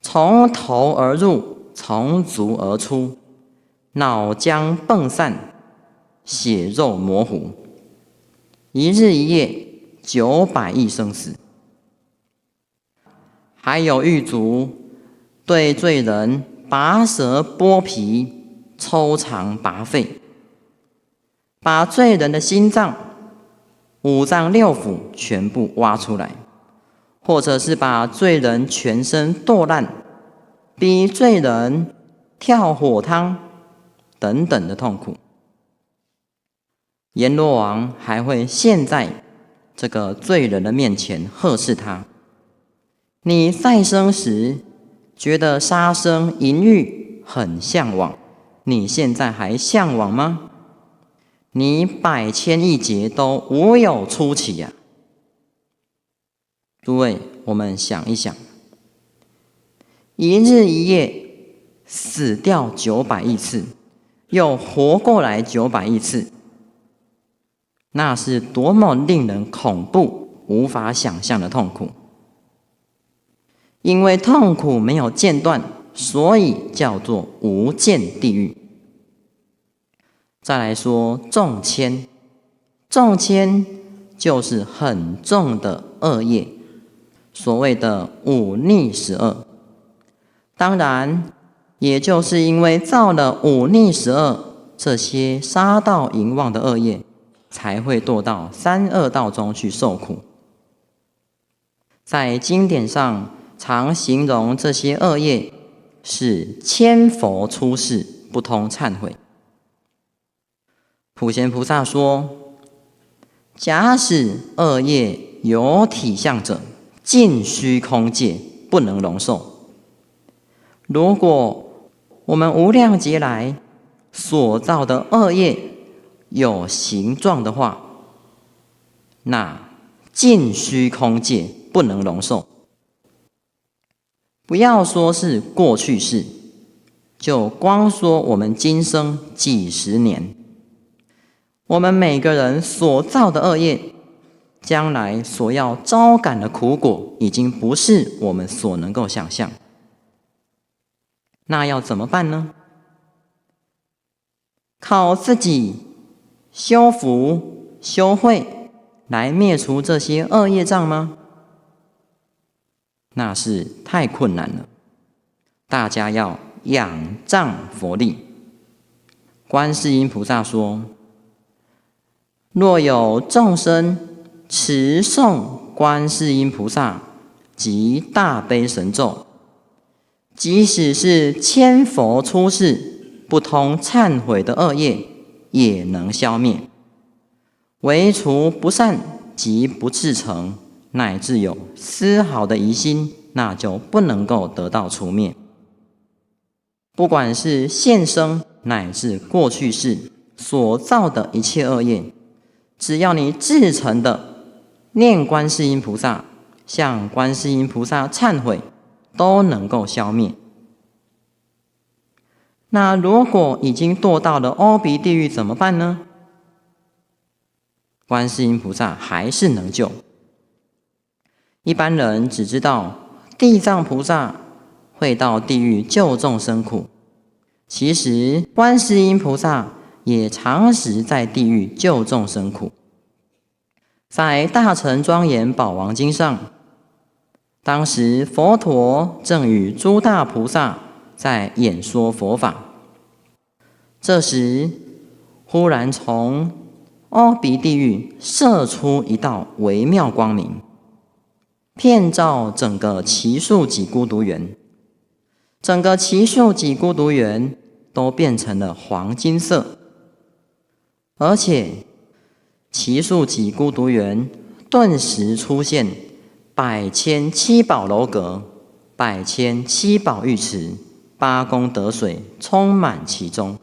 从头而入，从足而出，脑浆迸散，血肉模糊，一日一夜900亿生死。还有狱卒对罪人拔舌剥皮，抽肠拔肺，把罪人的心脏、五脏六腑全部挖出来，或者是把罪人全身剁烂，逼罪人跳火汤等等的痛苦。阎罗王还会现在这个罪人的面前呵斥他：你在生时觉得杀生淫欲很向往，你现在还向往吗？你100千亿劫都无有出期呀！诸位，我们想一想，一日一夜死掉900亿次，又活过来900亿次，那是多么令人恐怖、无法想象的痛苦。因为痛苦没有间断，所以叫做无间地狱。再来说重愆，重愆就是很重的恶业，所谓的五逆12。当然，也就是因为造了五逆12这些杀盗淫妄的恶业，才会堕到三恶道中去受苦。在经典上常形容这些恶业是千佛出世不通忏悔。普贤菩萨说：假使恶业有体相者，尽虚空界不能容受。如果我们无量劫来所造的恶业有形状的话，那尽虚空界不能容受。不要说是过去世，就光说我们今生几十年，我们每个人所造的恶业，将来所要招感的苦果，已经不是我们所能够想象。那要怎么办呢？靠自己修福修慧来灭除这些恶业障吗？那是太困难了。大家要仰仗佛力。观世音菩萨说：若有众生持诵观世音菩萨及大悲神咒，即使是千佛出世不通忏悔的恶业，也能消灭，唯除不善及不至诚乃至有丝毫的疑心，那就不能够得到除灭。不管是现生乃至过去世所造的一切恶业，只要你至诚的念观世音菩萨，向观世音菩萨忏悔，都能够消灭。那如果已经堕到了阿鼻地狱怎么办呢？观世音菩萨还是能救。一般人只知道地藏菩萨会到地狱救众生苦，其实观世音菩萨也常时在地狱救众生苦。在《大乘庄严宝王经》上，当时佛陀正与诸大菩萨在演说佛法，这时忽然从阿鼻地狱射出一道微妙光明，遍照整个祇树给孤独园，整个祇树给孤独园都变成了黄金色，而且祇树给孤独园顿时出现百千七宝楼阁、百千七宝浴池、八功德水充满其中，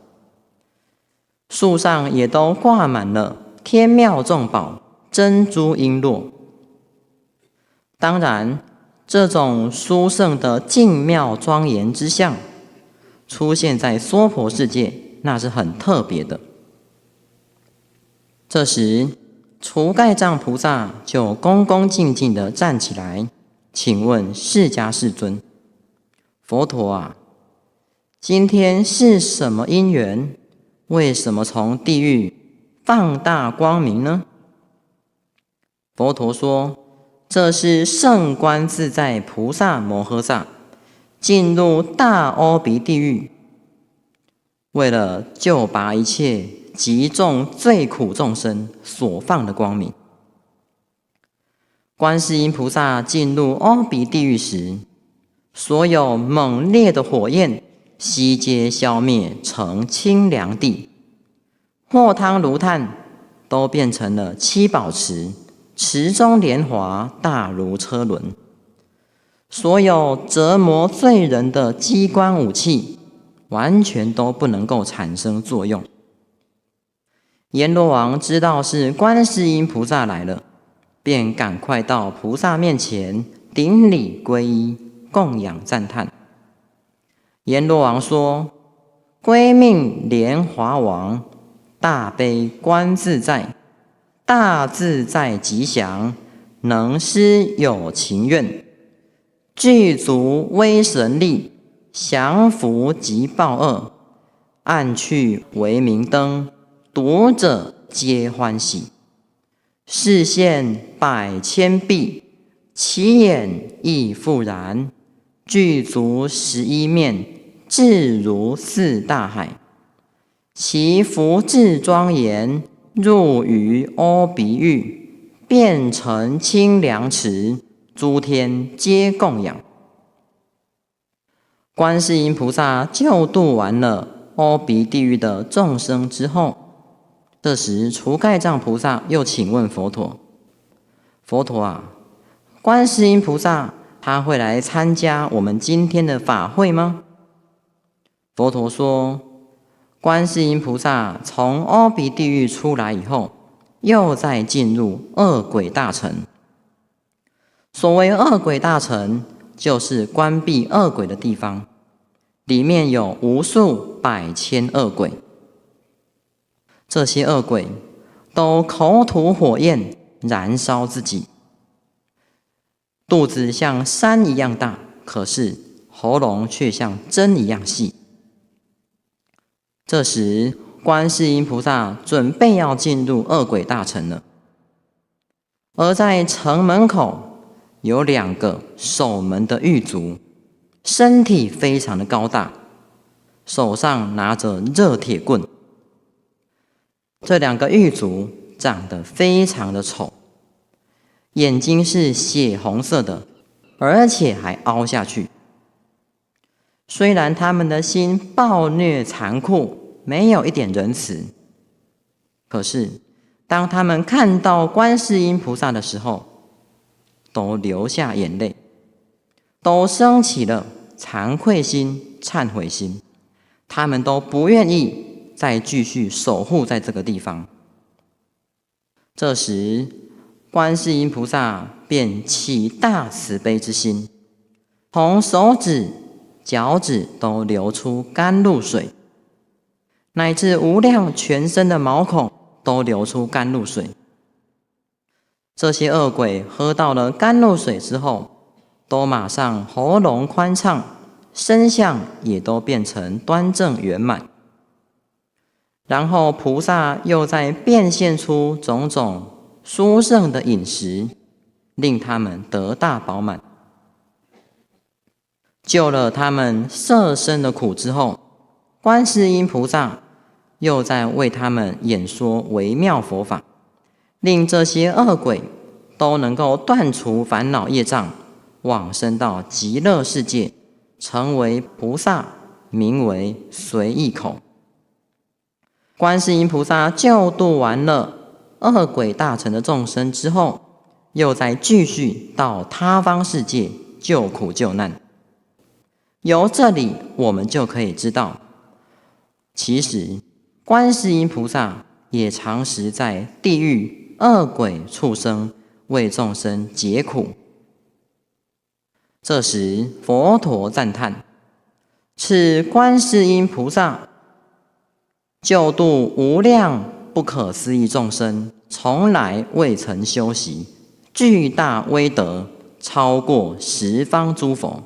树上也都挂满了天妙众宝、珍珠璎珞。当然，这种殊胜的净妙庄严之相，出现在娑婆世界，那是很特别的。这时，除盖藏菩萨就恭恭敬敬地站起来，请问释迦世尊：佛陀啊，今天是什么因缘？为什么从地狱放大光明呢？佛陀说：这是圣观自在菩萨摩诃萨进入大阿鼻地狱，为了救拔一切极重最苦众生所放的光明。观世音菩萨进入阿鼻地狱时，所有猛烈的火焰悉皆消灭成清凉地，或汤如炭都变成了七宝池，池中莲华大如车轮。所有折磨罪人的机关武器完全都不能够产生作用。阎罗王知道是观世音菩萨来了，便赶快到菩萨面前顶礼皈依，供养赞叹。阎罗王说：归命莲华王，大悲观自在，大自在吉祥，能施有情愿，具足威神力，降伏及报恶，暗去为明灯，读者皆欢喜。示现百千臂，其眼亦复然，具足11面，智如四大海。其福智庄严，入于阿鼻狱，变成清凉池，诸天皆供养。观世音菩萨救度完了阿鼻地狱的众生之后，这时除盖藏菩萨又请问佛陀：佛陀啊，观世音菩萨他会来参加我们今天的法会吗？佛陀说：观世音菩萨从阿鼻地狱出来以后，又再进入恶鬼大城。所谓恶鬼大城，就是关闭恶鬼的地方，里面有无数百千恶鬼。这些恶鬼都口吐火焰，燃烧自己，肚子像山一样大，可是喉咙却像针一样细。这时，观世音菩萨准备要进入恶鬼大城了，而在城门口有2个守门的狱卒，身体非常的高大，手上拿着热铁棍。这2个狱卒长得非常的丑，眼睛是血红色的，而且还凹下去。虽然他们的心暴虐残酷，没有一点仁慈，可是当他们看到观世音菩萨的时候，都流下眼泪，都升起了惭愧心、忏悔心，他们都不愿意再继续守护在这个地方。这时，观世音菩萨便起大慈悲之心，从手指、脚趾都流出甘露水，乃至无量全身的毛孔都流出甘露水。这些恶鬼喝到了甘露水之后，都马上喉咙宽畅，身相也都变成端正圆满。然后菩萨又再变现出种种殊胜的饮食，令他们得大饱满，救了他们摄身的苦之后，观世音菩萨又在为他们演说微妙佛法，令这些恶鬼都能够断除烦恼业障，往生到极乐世界，成为菩萨，名为随意口。观世音菩萨救度完了恶鬼大乘的众生之后，又再继续到他方世界救苦救难。由这里我们就可以知道，其实观世音菩萨也常时在地狱恶鬼畜生为众生解苦。这时佛陀赞叹：此观世音菩萨救度无量不可思议众生，从来未曾休息，巨大威德，超过十方诸佛。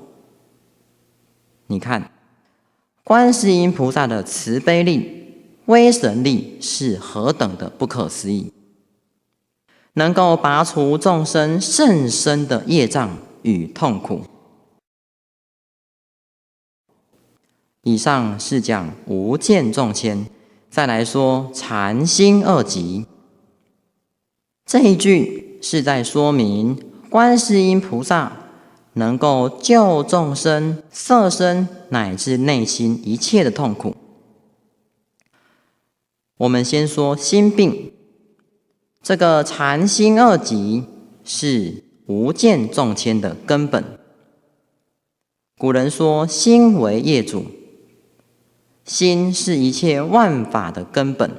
你看，观世音菩萨的慈悲力、威神力是何等的不可思议，能够拔除众生甚深的业障与痛苦。以上是讲无间众牵，再来说禅心二极。这一句是在说明观世音菩萨能够救众生色身乃至内心一切的痛苦。我们先说心病，这个禅心二极是无间众牵的根本。古人说心为业主，心是一切万法的根本。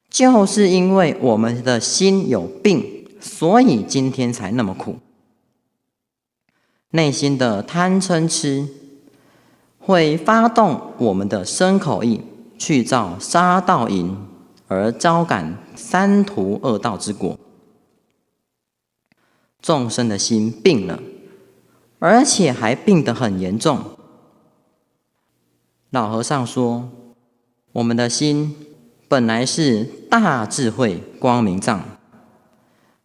就是因为我们的心有病，所以今天才那么苦。内心的贪嗔痴会发动我们的身口意去造杀盗淫，而招感三途恶道之果。众生的心病了，而且还病得很严重。老和尚说，我们的心本来是大智慧光明藏，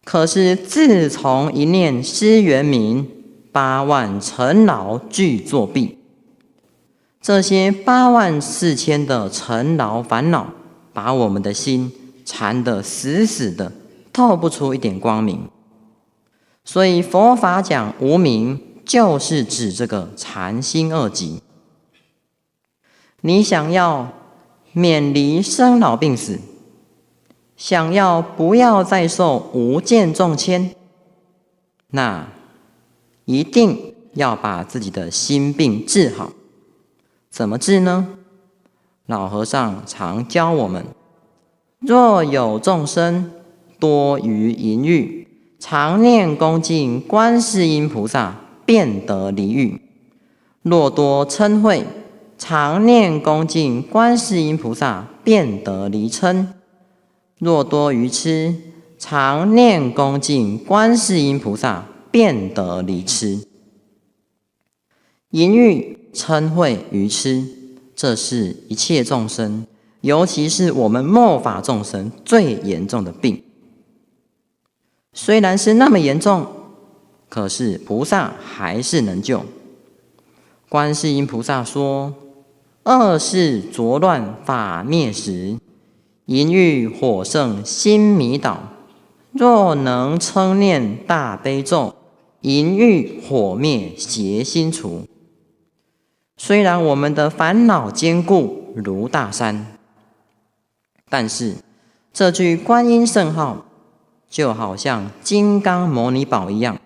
可是自从一念失圆明，8万尘劳俱作弊。这些84000的尘劳烦恼，把我们的心缠得死死的，透不出一点光明。所以佛法讲无明，就是指这个禅心二极。你想要免离生老病死，想要不要再受无间众牵，那一定要把自己的心病治好。怎么治呢？老和尚常教我们：若有众生多于淫欲，常念恭敬观世音菩萨，便得离欲；若多嗔恚，常念恭敬观世音菩萨，便得离嗔；若多愚痴，常念恭敬观世音菩萨，便得离痴。淫欲、嗔恚、愚痴，这是一切众生，尤其是我们末法众生最严重的病。虽然是那么严重，可是菩萨还是能救。观世音菩萨说：恶世浊乱法灭时，淫欲火盛心迷倒。若能称念大悲咒，淫欲火灭邪心除。虽然我们的烦恼坚固如大山，但是这句观音圣号就好像金刚摩尼宝一样，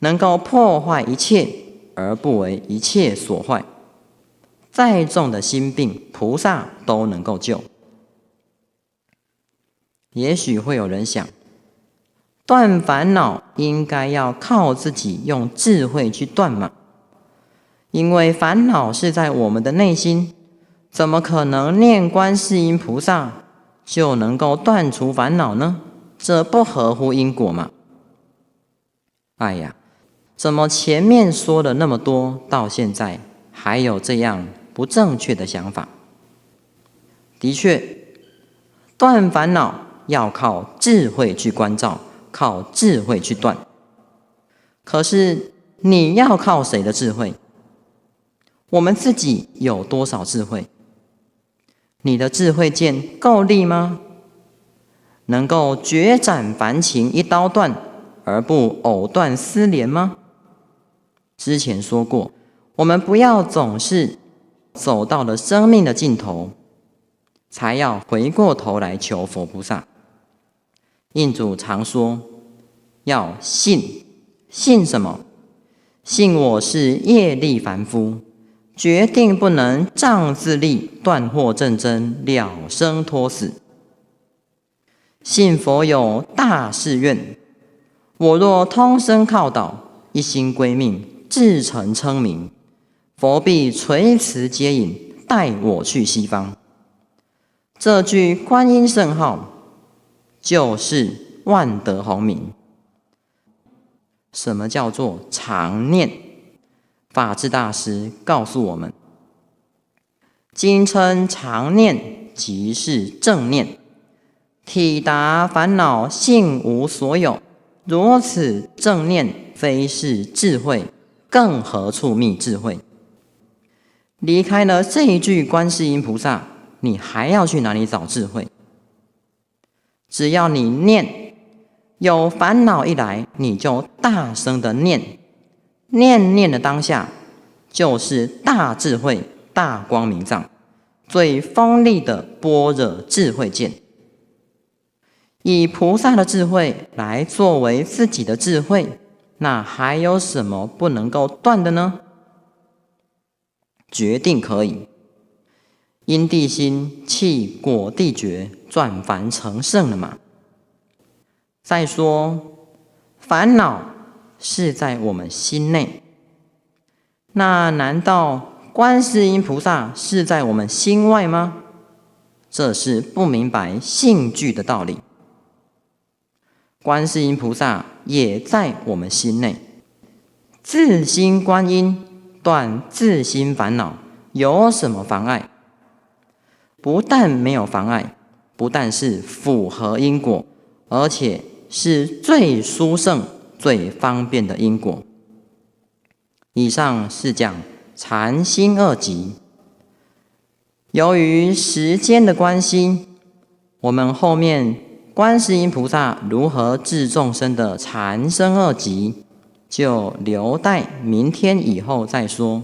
能够破坏一切，而不为一切所坏。再重的心病，菩萨都能够救。也许会有人想，断烦恼应该要靠自己用智慧去断嘛？因为烦恼是在我们的内心，怎么可能念观世音菩萨就能够断除烦恼呢？这不合乎因果嘛。哎呀，怎么前面说了那么多，到现在还有这样不正确的想法？的确，断烦恼要靠智慧去关照，靠智慧去断。可是你要靠谁的智慧？我们自己有多少智慧？你的智慧剑够力吗？能够决斩凡情一刀断，而不藕断丝连吗？之前说过，我们不要总是走到了生命的尽头，才要回过头来求佛菩萨。印主常说，要信，信什么？信我是业力凡夫，决定不能仗自力断惑正真，了生脱死。信佛有大誓愿，我若通身靠倒，一心归命，至诚称名，佛必垂慈接引，带我去西方。这句观音圣号就是万德洪名。什么叫做常念？法治大师告诉我们，今称常念，即是正念。体达烦恼性无所有，如此正念非是智慧，更何处觅智慧？离开了这一句观世音菩萨，你还要去哪里找智慧？只要你念，有烦恼一来，你就大声的念，念的当下，就是大智慧、大光明藏，最锋利的般若智慧剑。以菩萨的智慧来作为自己的智慧，那还有什么不能够断的呢？决定可以。因地心气果地觉，转凡成圣了嘛。再说，烦恼是在我们心内，那难道观世音菩萨是在我们心外吗？这是不明白性具的道理。观世音菩萨也在我们心内，自心观音，断自心烦恼，有什么妨碍？不但没有妨碍，不但是符合因果，而且是最殊胜、最方便的因果。以上是讲禅心二集。由于时间的关系，我们后面观世音菩萨如何治众生的禅身二集，就留待明天以后再说。